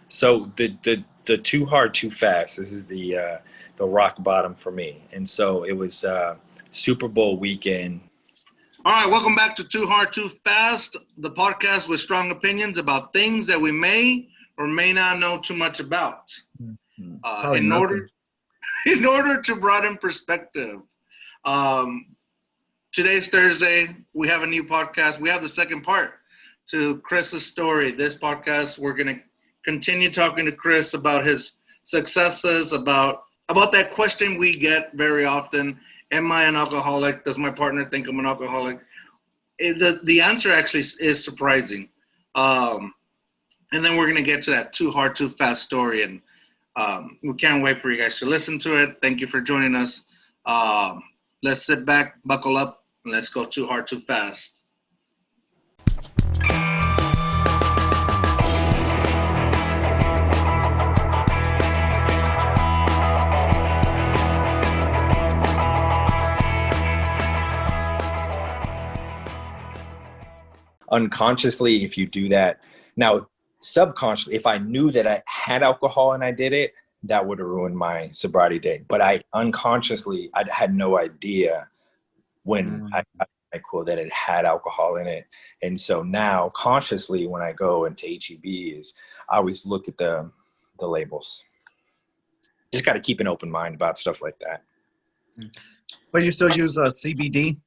So the too hard, too fast. This is the rock bottom for me. And so it was Super Bowl weekend. All right, welcome back to Too Hard, Too Fast, the podcast with strong opinions about things that we may or may not know too much about. In order to broaden perspective, today's Thursday. We have a new podcast. We have the second part to Chris's story. This podcast, we're going to continue talking to Chris about his successes, about that question we get very often. Am I an alcoholic? Does my partner think I'm an alcoholic? The answer actually is surprising. And then we're going to get to that Too Hard, Too Fast story. And we can't wait for you guys to listen to it. Thank you for joining us. Let's sit back, buckle up, and let's go Too Hard, Too Fast. Unconsciously, if you do that. Now, subconsciously, if I knew that I had alcohol and I did it, that would have ruined my sobriety day. But I had no idea when I got my quote that it had alcohol in it. And so now, consciously, when I go into HEB, I always look at the labels. Just got to keep an open mind about stuff like that. But you still use CBD?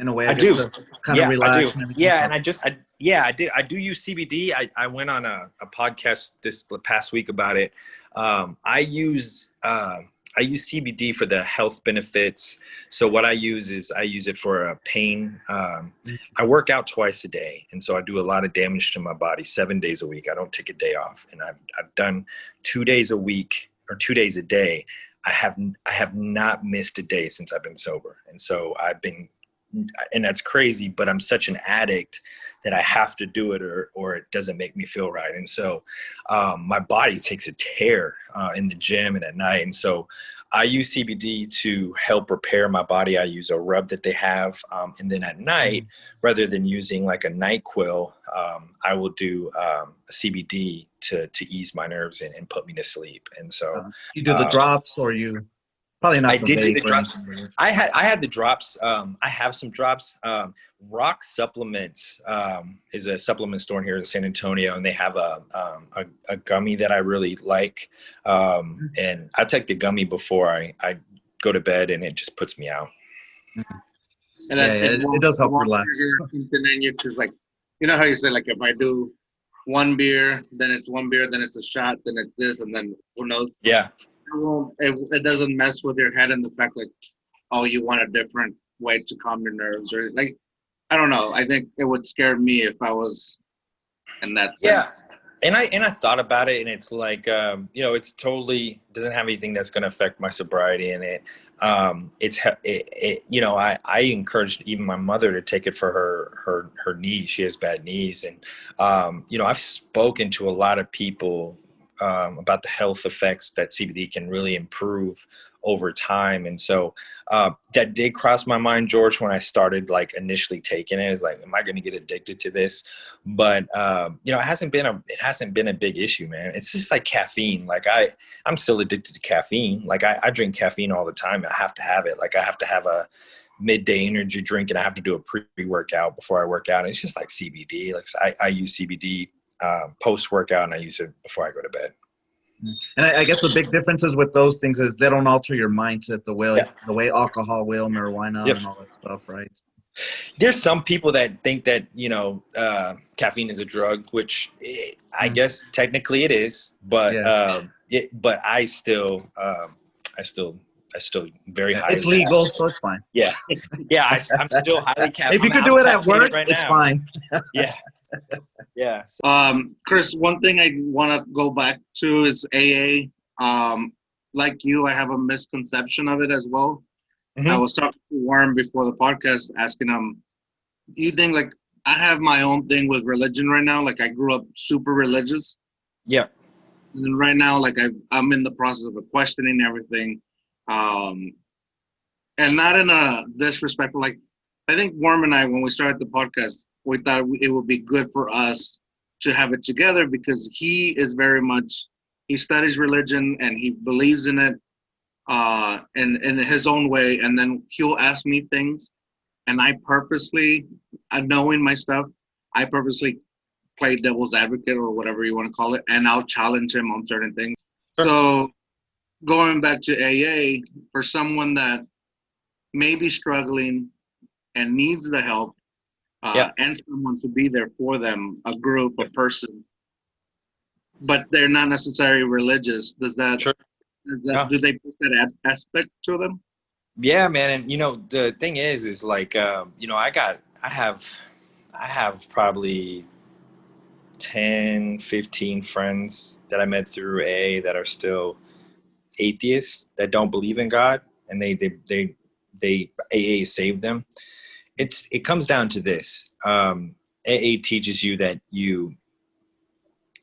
In a way, I do. Kind of relax. I do. And everything. Yeah, and I do use CBD. I went on a podcast this past week about it. I use CBD for the health benefits. So what I use it for pain. I work out twice a day, and so I do a lot of damage to my body 7 days a week. I don't take a day off, and I've done 2 days a week or 2 days a day. I have not missed a day since I've been sober, and so and that's crazy, but I'm such an addict that I have to do it or it doesn't make me feel right. And so my body takes a tear in the gym and at night. And so I use CBD to help repair my body. I use a rub that they have. And then at night, rather than using like a NyQuil, I will do a CBD to ease my nerves and put me to sleep. And so you do the drops or you... Probably not. I did do the drops. I had the drops. I have some drops. Rock Supplements is a supplement store here in San Antonio, and they have a gummy that I really like. And I take the gummy before I go to bed, and it just puts me out. And it does help relax. And then you just like, you know how you say like if I do one beer, then it's one beer, then it's a shot, then it's this, and then who knows? Yeah. It doesn't mess with your head and the fact like, oh, you want a different way to calm your nerves or like, I don't know. I think it would scare me if I was in that sense. Yeah. And I thought about it, and it's like, it's totally doesn't have anything that's going to affect my sobriety in it. I encouraged even my mother to take it for her knees. She has bad knees. And, I've spoken to a lot of people about the health effects that CBD can really improve over time. And so that did cross my mind, George, when I started like initially taking it. It's like, am I going to get addicted to this? But, it hasn't been a big issue, man. It's just like caffeine. Like I'm still addicted to caffeine. Like I drink caffeine all the time. I have to have it. Like I have to have a midday energy drink, and I have to do a pre-workout before I work out. And it's just like CBD. Like I use CBD post-workout, and I use it before I go to bed. And I guess the big differences with those things is they don't alter your mindset the way alcohol will, marijuana, and all that stuff, right? There's some people that think that caffeine is a drug, which I guess technically it is, but but I still very high. It's legal, so it's fine. Yeah, I'm still highly caffeinated. If you could do it at work, it's fine. Yeah. Yeah. Chris, one thing I want to go back to is AA. Like you, I have a misconception of it as well. Mm-hmm. I was talking to Worm before the podcast, asking him, do you think like I have my own thing with religion right now? Like I grew up super religious. Yeah. And right now, like I'm in the process of questioning everything. And not in a disrespectful, like I think Worm and I, when we started the podcast, we thought it would be good for us to have it together, because he is very much, he studies religion and he believes in it in his own way. And then he'll ask me things, and I purposely, knowing my stuff, I purposely play devil's advocate or whatever you want to call it, and I'll challenge him on certain things. Sure. So going back to AA, for someone that may be struggling and needs the help, and someone to be there for them, a group, a person, but they're not necessarily religious. Does that, Sure. do they put that aspect to them? Yeah, man. And, the thing is like, I have probably 10, 15 friends that I met through AA that are still atheists, that don't believe in God, and they AA saved them. It comes down to this. AA teaches you that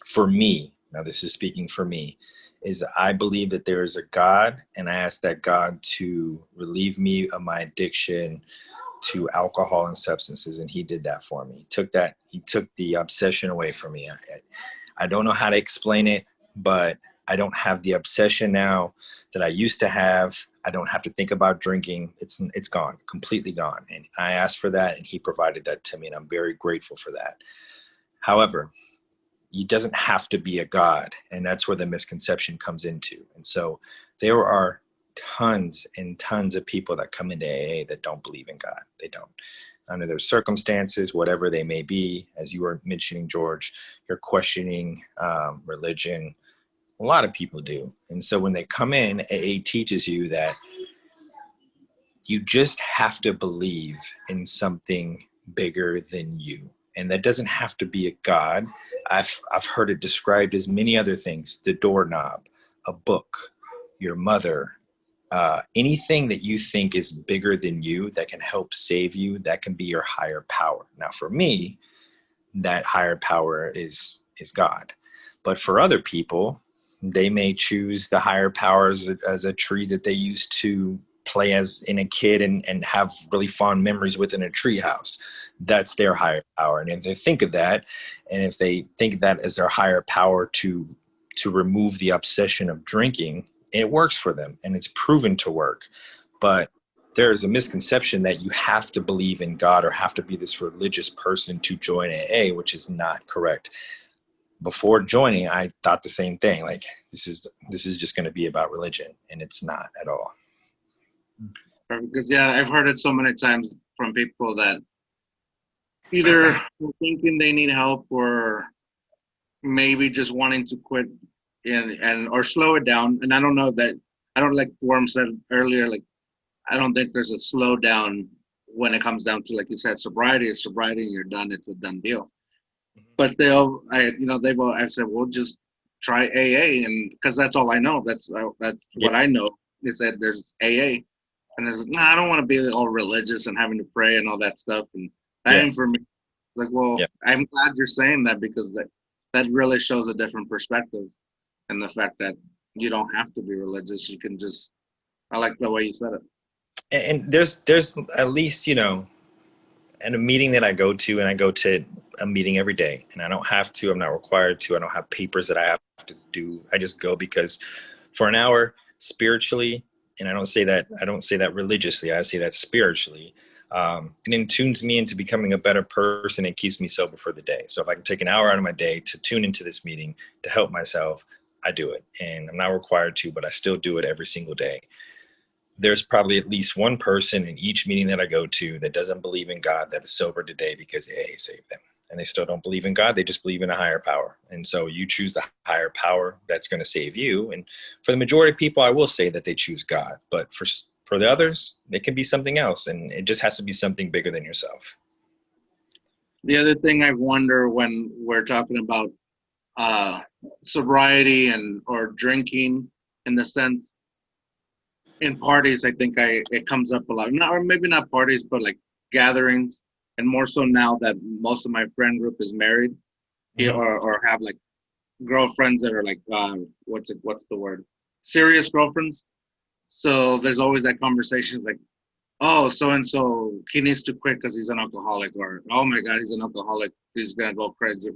for me, now this is speaking for me, is I believe that there is a God, and I ask that God to relieve me of my addiction to alcohol and substances, and he did that for me. He took the obsession away from me. I don't know how to explain it, but I don't have the obsession now that I used to have. I don't have to think about drinking. It's gone, completely gone. And I asked for that, and he provided that to me, and I'm very grateful for that. However, it doesn't have to be a God, and that's where the misconception comes into. And so there are tons and tons of people that come into AA that don't believe in God. They don't. Under their circumstances, whatever they may be, as you were mentioning, George, you're questioning religion. A lot of people do. And so when they come in, AA teaches you that you just have to believe in something bigger than you. And that doesn't have to be a God. I've heard it described as many other things: the doorknob, a book, your mother, anything that you think is bigger than you that can help save you, that can be your higher power. Now, for me, that higher power is God. But for other people, they may choose the higher power as a tree that they used to play as in a kid and have really fond memories within a tree house. That's their higher power. And if they think of that, and if they think that as their higher power to remove the obsession of drinking, it works for them, and it's proven to work. But there is a misconception that you have to believe in God or have to be this religious person to join AA, which is not correct. Before joining, I thought the same thing. Like, this is just going to be about religion, and it's not at all. Because I've heard it so many times from people that either thinking they need help or maybe just wanting to quit and or slow it down. And I don't know that, I don't, like Worm said earlier, like, I don't think there's a slowdown when it comes down to, like you said, sobriety is sobriety, and you're done. It's a done deal. But I've said, well, just try AA, and because that's all I know. That's what I know, is that there's AA, and there's I don't want to be all religious and having to pray and all that stuff, and that ain't for me. Like, well, I'm glad you're saying that, because that really shows a different perspective, and the fact that you don't have to be religious. You can just, I like the way you said it. And there's at least, at a meeting that I go to, and I go to a meeting every day, and I don't have to, I'm not required to, I don't have papers that I have to do. I just go because for an hour spiritually, and I don't say that religiously, I say that spiritually, it tunes me into becoming a better person and keeps me sober for the day. So if I can take an hour out of my day to tune into this meeting to help myself, I do it. And I'm not required to, but I still do it every single day. There's probably at least one person in each meeting that I go to that doesn't believe in God, that is sober today because AA saved them. And they still don't believe in God. They just believe in a higher power. And so you choose the higher power that's going to save you. And for the majority of people, I will say that they choose God. But for the others, it can be something else. And it just has to be something bigger than yourself. The other thing I wonder when we're talking about sobriety or drinking, in the sense, in parties, I think it comes up a lot. Or maybe not parties, but like gatherings, and more so now that most of my friend group is married, or have like girlfriends that are like what's the word? Serious girlfriends. So there's always that conversation like, oh, so and so, he needs to quit because he's an alcoholic, or oh my God, he's an alcoholic, he's gonna go crazy.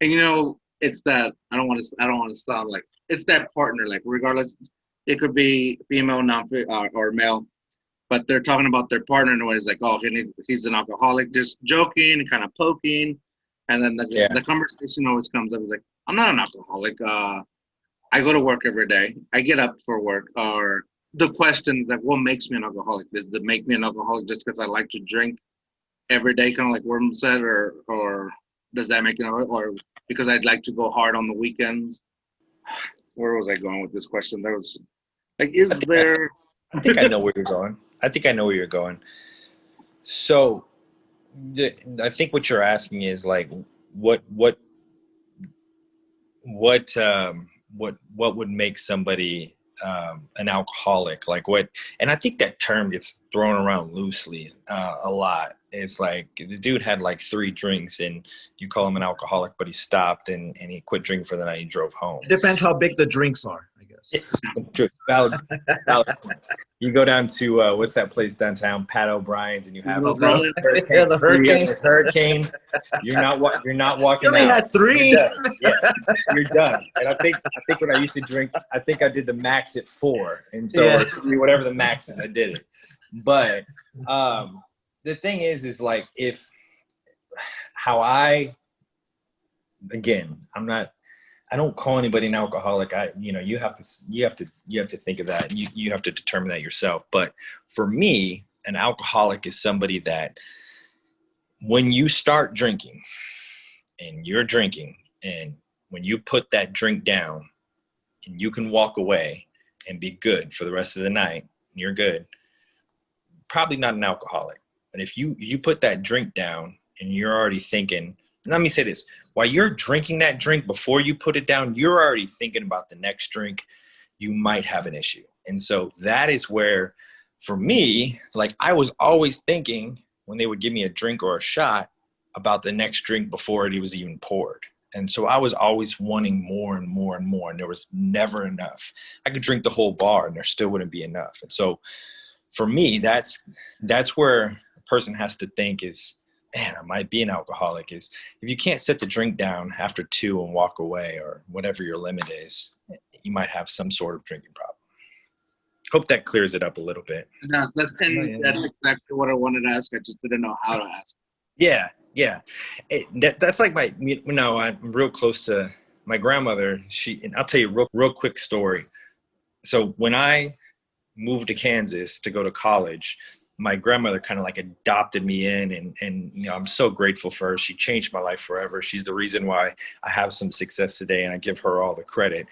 And it's that I don't want to sound like it's that partner. Like regardless, it could be female, non or male, but they're talking about their partner in a way. It's like, oh, he's an alcoholic, just joking and kind of poking, and then Yeah. the conversation always comes up. It's like, I'm not an alcoholic. I go to work every day. I get up for work. Or the question is like, what makes me an alcoholic? Does it make me an alcoholic just because I like to drink every day, kind of like Worm said, or does that make it, or because I'd like to go hard on the weekends? Where was I going with this question? There was like, is there? I think I know where you're going. I think I know where you're going. So, I think what you're asking is like, what would make somebody an alcoholic? Like what? And I think that term gets thrown around loosely a lot. It's like the dude had like 3 drinks and you call him an alcoholic, but he stopped and he quit drinking for the night. He drove home. It depends how big the drinks are, I guess. True. Valid. You go down to what's that place downtown, Pat O'Brien's, and you have No problem. The Hurricanes. Hurricanes. You're not walking You only out. had 3. You're done. Yeah, you're done. And I think when I used to drink, I think I did the max at 4, and so Yeah. or 3, whatever the max is, I did it. But the thing is like if I don't call anybody an alcoholic. You have to think of that. You have to determine that yourself. But for me, an alcoholic is somebody that when you start drinking and you're drinking and when you put that drink down and you can walk away and be good for the rest of the night, and you're good, probably not an alcoholic. But if you put that drink down and you're already thinking, let me say this, while you're drinking that drink, before you put it down, you're already thinking about the next drink, you might have an issue. And so that is where, for me, like I was always thinking when they would give me a drink or a shot about the next drink before it was even poured. And so I was always wanting more and more and more, and there was never enough. I could drink the whole bar and there still wouldn't be enough. And so for me, that's where a person has to think is, man, I might be an alcoholic. Is if you can't set the drink down after 2 and walk away or whatever your limit is, you might have some sort of drinking problem. Hope that clears it up a little bit. Yes, that's exactly what I wanted to ask. I just didn't know how to ask. Yeah. That's like I'm real close to my grandmother. And I'll tell you real quick story. So when I moved to Kansas to go to college, my grandmother kind of like adopted me in, and I'm so grateful for her. She changed my life forever. She's the reason why I have some success today, and I give her all the credit.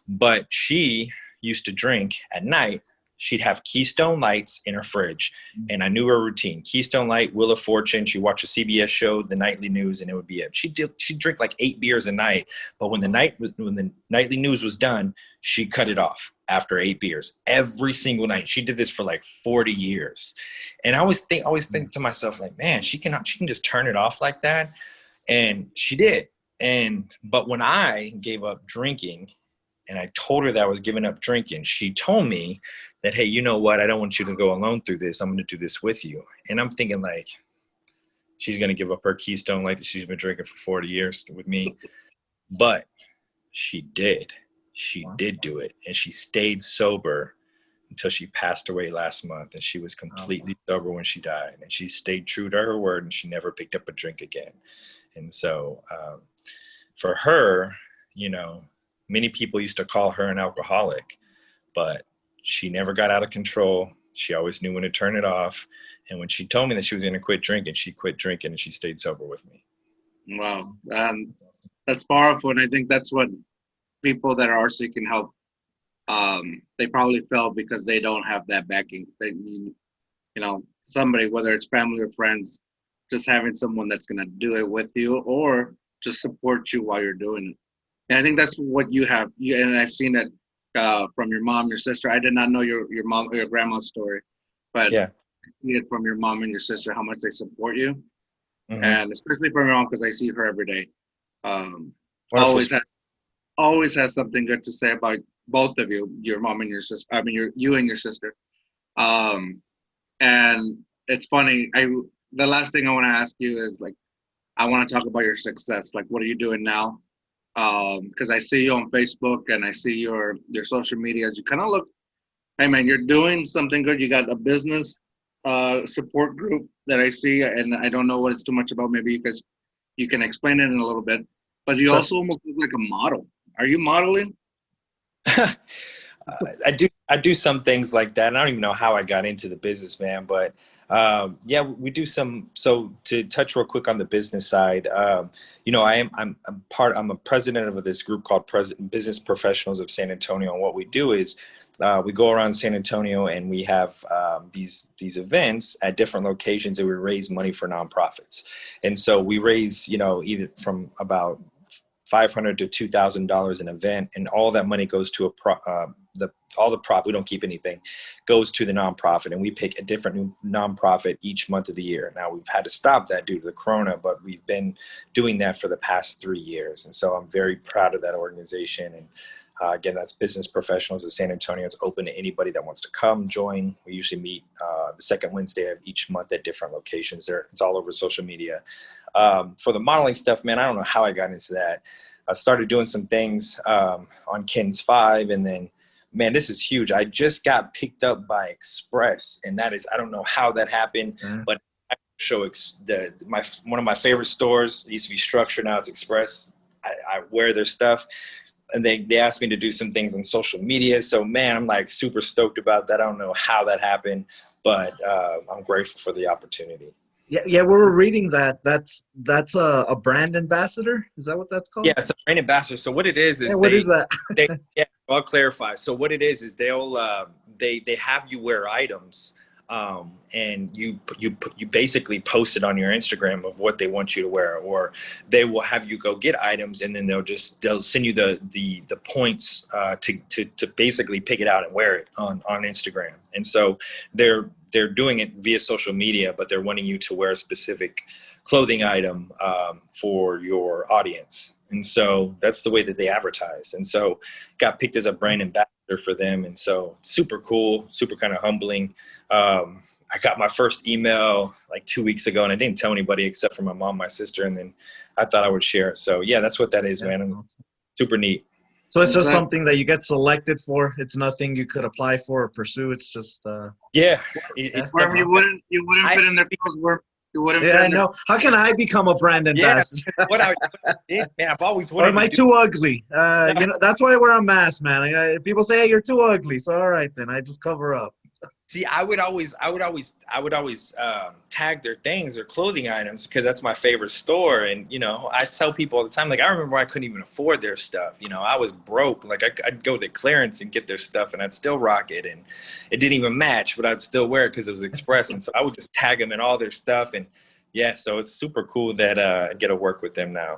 But she used to drink at night. She'd have Keystone Lights in her fridge, and I knew her routine. Keystone Light, Wheel of Fortune. She'd watch a CBS show, the nightly news, and it would be it. She'd drink like 8 beers a night, but when the nightly news was done, she cut it off after 8 beers every single night. She did this for like 40 years, and I always think to myself, like, man, she can just turn it off like that, and she did. But when I gave up drinking, and I told her that I was giving up drinking, she told me that, hey, you know what? I don't want you to go alone through this. I'm going to do this with you. And I'm thinking like, she's going to give up her Keystone Light that she's been drinking for 40 years with me. But she did. She did do it. And she stayed sober until she passed away last month. And she was completely sober when she died. And she stayed true to her word, and she never picked up a drink again. And so for her, many people used to call her an alcoholic, but she never got out of control. She always knew when to turn it off. And when she told me that she was going to quit drinking, she quit drinking and she stayed sober with me. Wow. That's powerful. And I think that's what people that are seeking help, they probably felt because they don't have that backing. They need, somebody, whether it's family or friends, just having someone that's going to do it with you or just support you while you're doing it. And I think that's what you have. And I've seen that from your mom, your sister. I did not know your mom or your grandma's story, but yeah, I see it from your mom and your sister, how much they support you. Mm-hmm. And especially from your mom, because I see her every day. Always has something good to say about both of you, your mom and your sister. I mean, you and your sister. And it's funny. The last thing I want to ask you is, like, I want to talk about your success. Like, what are you doing now? Because I see you on Facebook and I see your social medias. You kind of look, hey man, you're doing something good. You got a business support group that I see, and I don't know what it's too much about. Maybe you can explain it in a little bit. But you So also almost look like a model. Are you modeling? I do some things like that. And I don't even know how I got into the business, man. But yeah, we do some. So to touch real quick on the business side, I'm a president of this group called Business Professionals of San Antonio. And what we do is we go around San Antonio and we have these events at different locations, and we raise money for nonprofits. And so we raise, either from about $500 to $2,000 an event, and all that money goes to we don't keep anything, goes to the nonprofit, and we pick a different new nonprofit each month of the year. Now we've had to stop that due to the corona, but we've been doing that for the past 3 years, and so I'm very proud of that organization. And again, that's Business Professionals of San Antonio. It's open to anybody that wants to come join. We usually meet the second Wednesday of each month at different locations. It's all over social media. For the modeling stuff, man, I don't know how I got into that. I started doing some things on Ken's 5, and then, man, this is huge. I just got picked up by Express, and that is, I don't know how that happened, but one of my favorite stores, it used to be Structure, now it's Express. I wear their stuff. And they asked me to do some things on social media. So, man, I'm like super stoked about that. I don't know how that happened, but I'm grateful for the opportunity. Yeah, we were reading that. That's a brand ambassador. Is that what that's called? Yeah, it's a brand ambassador. So what it is what is that? I'll clarify. So what it is they'll they have you wear items, and you basically post it on your Instagram of what they want you to wear, or they will have you go get items, and then they'll send you the points to basically pick it out and wear it on Instagram. And so they're doing it via social media, but they're wanting you to wear a specific clothing item for your audience. And so that's the way that they advertise. And so got picked as a brand ambassador for them. And so super cool, super kind of humbling. I got my first email like 2 weeks ago, and I didn't tell anybody except for my mom, my sister, and then I thought I would share it. So yeah, that's what that is, man. And super neat. So it's just something that you get selected for. It's nothing you could apply for or pursue. It's just you wouldn't fit in their clothes. Worm. You wouldn't. Yeah, I know. How can I become a brand ambassador? Man, I've always wanted. Or am I too ugly? That's why I wear a mask, man. People say, "Hey, you're too ugly." So all right, then I just cover up. See, I would always tag their things, their clothing items, because that's my favorite store. And, I tell people all the time, like, I remember I couldn't even afford their stuff. I was broke. Like, I'd go to clearance and get their stuff, and I'd still rock it. And it didn't even match, but I'd still wear it because it was Express. And so I would just tag them in all their stuff. And, yeah, so it's super cool that I get to work with them now.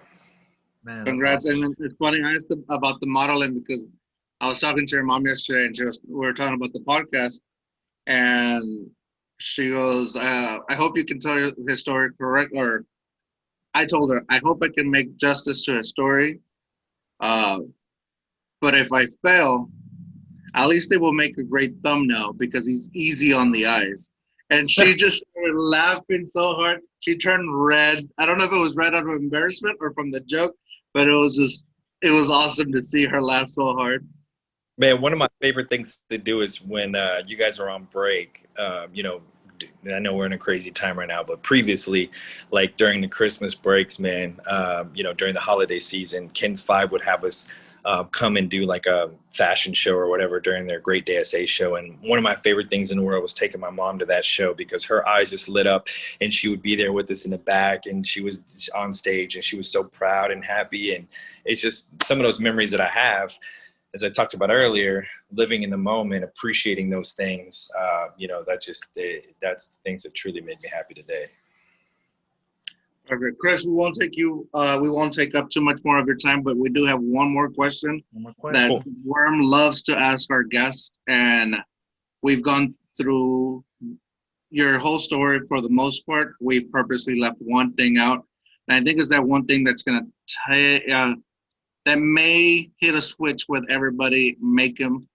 Man, congrats. Awesome. And it's funny, I asked about the modeling because I was talking to your mom yesterday, and we were talking about the podcast. And she goes, I hope you can tell his story correct. Or I told her, I hope I can make justice to his story. But if I fail, at least it will make a great thumbnail because he's easy on the eyes. And she just started laughing so hard. She turned red. I don't know if it was red out of embarrassment or from the joke, but it was awesome to see her laugh so hard. Man, one of my favorite things to do is when you guys are on break, I know we're in a crazy time right now, but previously, like during the Christmas breaks, man, during the holiday season, Ken's 5 would have us come and do like a fashion show or whatever during their Great Day SA show. And one of my favorite things in the world was taking my mom to that show because her eyes just lit up and she would be there with us in the back and she was on stage and she was so proud and happy. And it's just some of those memories that I have. As I talked about earlier, living in the moment, appreciating those things, that's things that truly made me happy today. Okay, Chris, we won't take up too much more of your time, but we do have one more question that Worm loves to ask our guests, and we've gone through your whole story for the most part. We've purposely left one thing out, and I think it's that one thing that's going to that may hit a switch with everybody, make them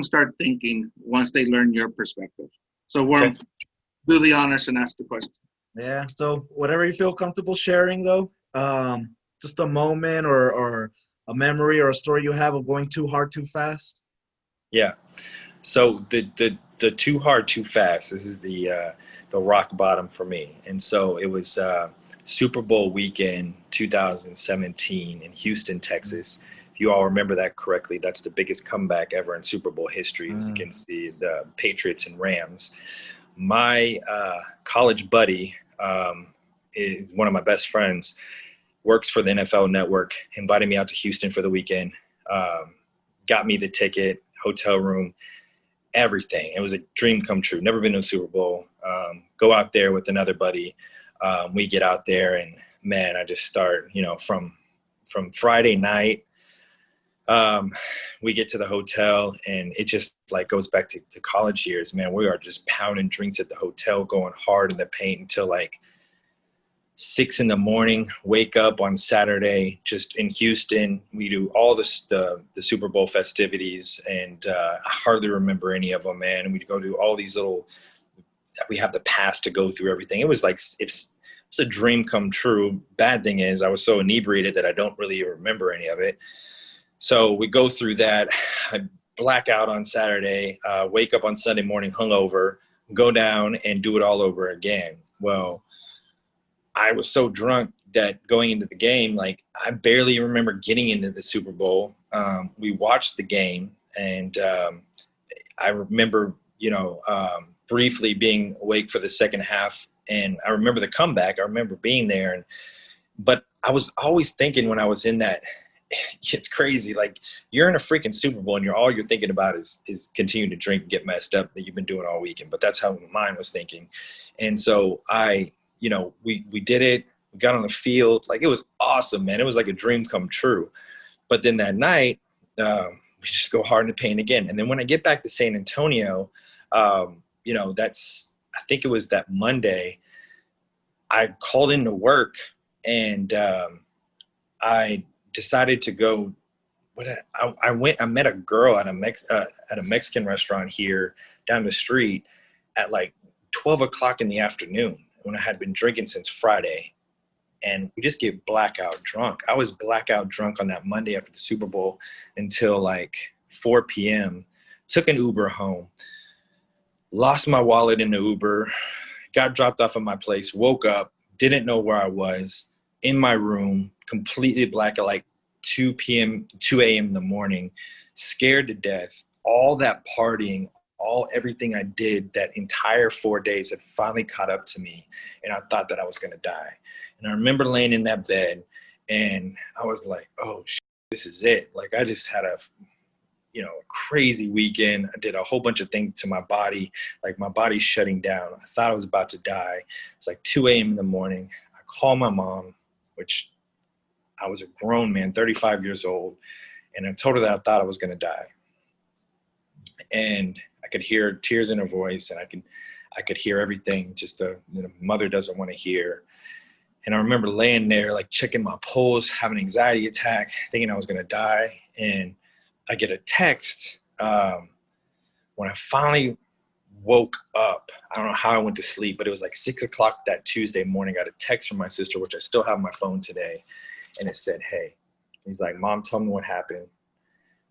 start thinking once they learn your perspective. So Worm, do the honors and ask the question. Yeah. So whatever you feel comfortable sharing, though, just a moment or a memory or a story you have of going too hard, too fast. Yeah. So the too hard, too fast. This is the rock bottom for me. And so it was Super Bowl weekend 2017 in Houston, Texas. If you all remember that correctly, that's the biggest comeback ever in Super Bowl history. It was against the Patriots and Rams. My college buddy, is one of my best friends, works for the NFL Network. Invited me out to Houston for the weekend. Got me the ticket, hotel room, everything. It was a dream come true. Never been to a Super Bowl. Go out there with another buddy. We get out there, and man, I just start, from Friday night. We get to the hotel, and it just like goes back to college years, man. We are just pounding drinks at the hotel, going hard in the paint until like 6 a.m. Wake up on Saturday, just in Houston. We do all the Super Bowl festivities, and I hardly remember any of them, man. And we go do all these little. We have the pass to go through everything. It was like it's a dream come true. Bad thing is, I was so inebriated that I don't really remember any of it. So we go through that. I black out on Saturday. Wake up on Sunday morning hungover. Go down and do it all over again. Well, I was so drunk that going into the game, like I barely remember getting into the Super Bowl. We watched the game, and I remember, briefly being awake for the second half, and I remember the comeback. I remember being there, but I was always thinking when I was in that, it's crazy. Like you're in a freaking Super Bowl, and all you're thinking about is continue to drink and get messed up that you've been doing all weekend. But that's how mine was thinking, and so we did it. We got on the field. Like, it was awesome, man. It was like a dream come true. But then that night, we just go hard in the paint again. And then when I get back to San Antonio, I think it was that Monday, I called into work, and I decided to go. I met a girl at a Mexican restaurant here down the street at like 12 o'clock in the afternoon, when I had been drinking since Friday, and we just get blackout drunk. I was blackout drunk on that Monday after the Super Bowl until like 4 p.m. Took an Uber home, lost my wallet in the Uber, got dropped off at my place, woke up, didn't know where I was, in my room, completely black at like 2 a.m. in the morning, scared to death. All that partying, everything I did that entire 4 days had finally caught up to me, and I thought that I was going to die. And I remember laying in that bed, and I was like, oh, this is it. Like, I just had a crazy weekend. I did a whole bunch of things to my body. Like, my body's shutting down. I thought I was about to die. It's like 2 a.m. in the morning. I call my mom, which I was a grown man, 35 years old, and I told her that I thought I was going to die. And I could hear tears in her voice, and I could hear everything just a mother doesn't want to hear. And I remember laying there, like checking my pulse, having an anxiety attack, thinking I was going to die. And I get a text when I finally woke up. I don't know how I went to sleep, but it was like 6 o'clock that Tuesday morning. I got a text from my sister, which I still have on my phone today. And it said, hey, he's like, Mom, tell me what happened.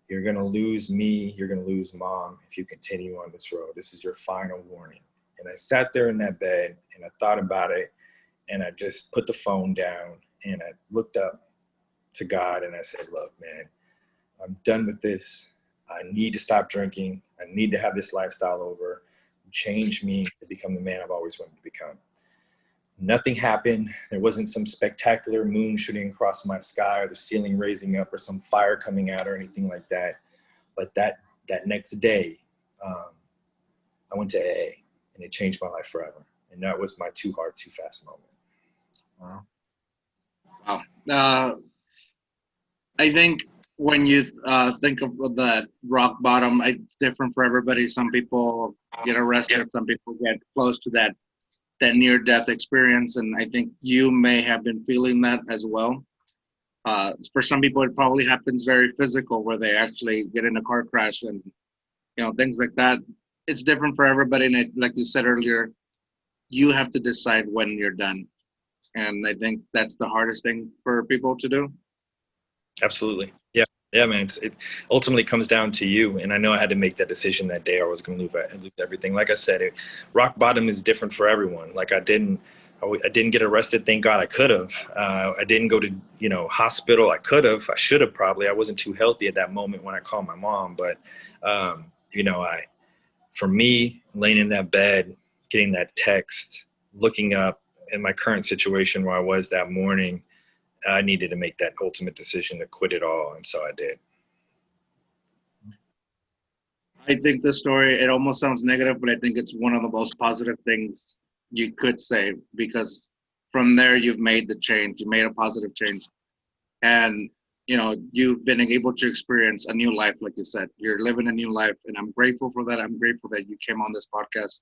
You're going to lose me. You're going to lose Mom if you continue on this road. This is your final warning. And I sat there in that bed, and I thought about it, and I just put the phone down, and I looked up to God, and I said, look, man, I'm done with this. I need to stop drinking. I need to have this lifestyle over. Change me to become the man I've always wanted to become. Nothing happened. There wasn't some spectacular moon shooting across my sky, or the ceiling raising up, or some fire coming out, or anything like that. But that next day, I went to AA, and it changed my life forever. And that was my too hard, too fast moment. Wow. I think when you think of that rock bottom, it's different for everybody. Some people get arrested. Some people get close to that near-death experience, and I think you may have been feeling that as well. For some people, it probably happens very physical, where they actually get in a car crash and things like that. It's different for everybody, and like you said earlier, you have to decide when you're done. And I think that's the hardest thing for people to do. Absolutely. Yeah, man. It ultimately comes down to you. And I know I had to make that decision that day, or I was going to lose everything. Like I said, rock bottom is different for everyone. Like I didn't get arrested. Thank God I could have. I didn't go to, hospital. I could have. I should have probably. I wasn't too healthy at that moment when I called my mom. But, for me, laying in that bed, getting that text, looking up in my current situation where I was that morning, I needed to make that ultimate decision to quit it all. And so I did. I think the story, it almost sounds negative, but I think it's one of the most positive things you could say, because from there you've made the change. You made a positive change. And, you've been able to experience a new life, like you said. You're living a new life, and I'm grateful for that. I'm grateful that you came on this podcast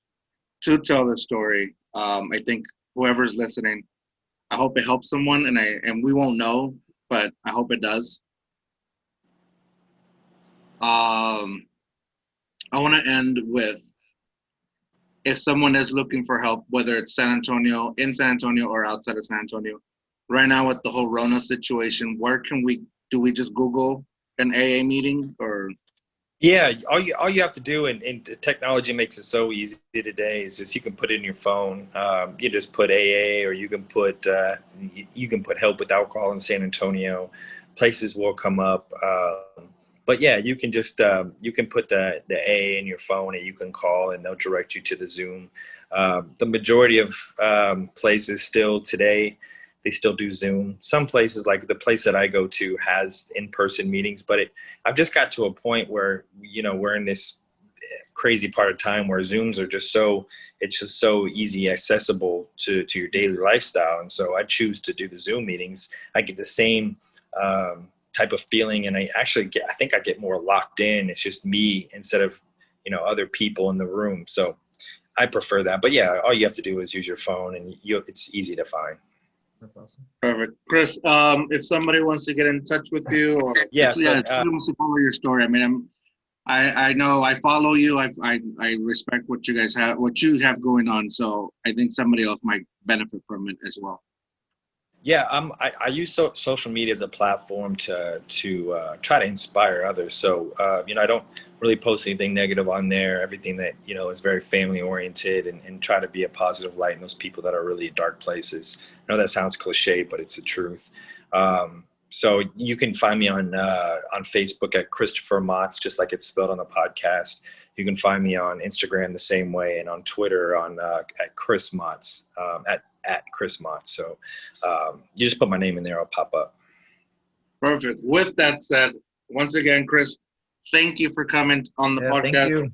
to tell the story. I think whoever's listening, I hope it helps someone, and we won't know, but I hope it does. I want to end with, if someone is looking for help, whether it's in San Antonio or outside of San Antonio, right now with the whole Rona situation, where do we just Google an AA meeting or? Yeah, all you have to do, and the technology makes it so easy today, is just you can put it in your phone. You just put AA, or you can put help with alcohol in San Antonio. Places will come up. But yeah, you can just you can put the AA in your phone, and you can call, and they'll direct you to the Zoom. The majority of places still today, they still do Zoom. Some places, like the place that I go to, has in-person meetings, but I've just got to a point where, we're in this crazy part of time where Zooms are it's just so easy accessible to your daily lifestyle. And so I choose to do the Zoom meetings. I get the same type of feeling, and I think I get more locked in. It's just me instead of, other people in the room. So I prefer that. But yeah, all you have to do is use your phone, and it's easy to find. That's awesome. Perfect. Chris, if somebody wants to get in touch with you, or somebody wants to follow your story, I know I follow you. I respect what you guys have, what you have going on. So I think somebody else might benefit from it as well. Yeah, I use social media as a platform to try to inspire others. So I don't really post anything negative on there. Everything that is very family oriented, and try to be a positive light in those people that are really in dark places. I know that sounds cliche, but it's the truth. So you can find me on Facebook at Christopher Matz, just like it's spelled on the podcast. You can find me on Instagram the same way, and on Twitter at Chris Matz, at Chris Matz. So you just put my name in there, I'll pop up. Perfect. With that said, once again, Chris, thank you for coming on the podcast. Thank you.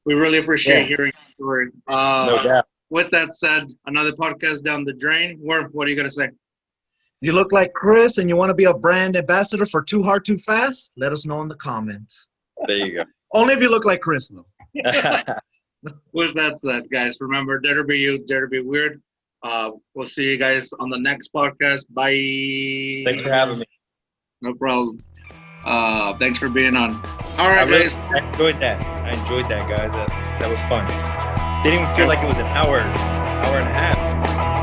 We really appreciate hearing your story. No doubt. With that said, another podcast down the drain. Worm, what are you going to say? If you look like Chris and you want to be a brand ambassador for Too Hard Too Fast, let us know in the comments. There you go. Only if you look like Chris, though. With that said, guys, remember, dare to be you, dare to be weird. We'll see you guys on the next podcast. Bye. Thanks for having me. No problem. Thanks for being on. All right, guys. I enjoyed that, guys. That was fun. Didn't even feel like it was an hour and a half.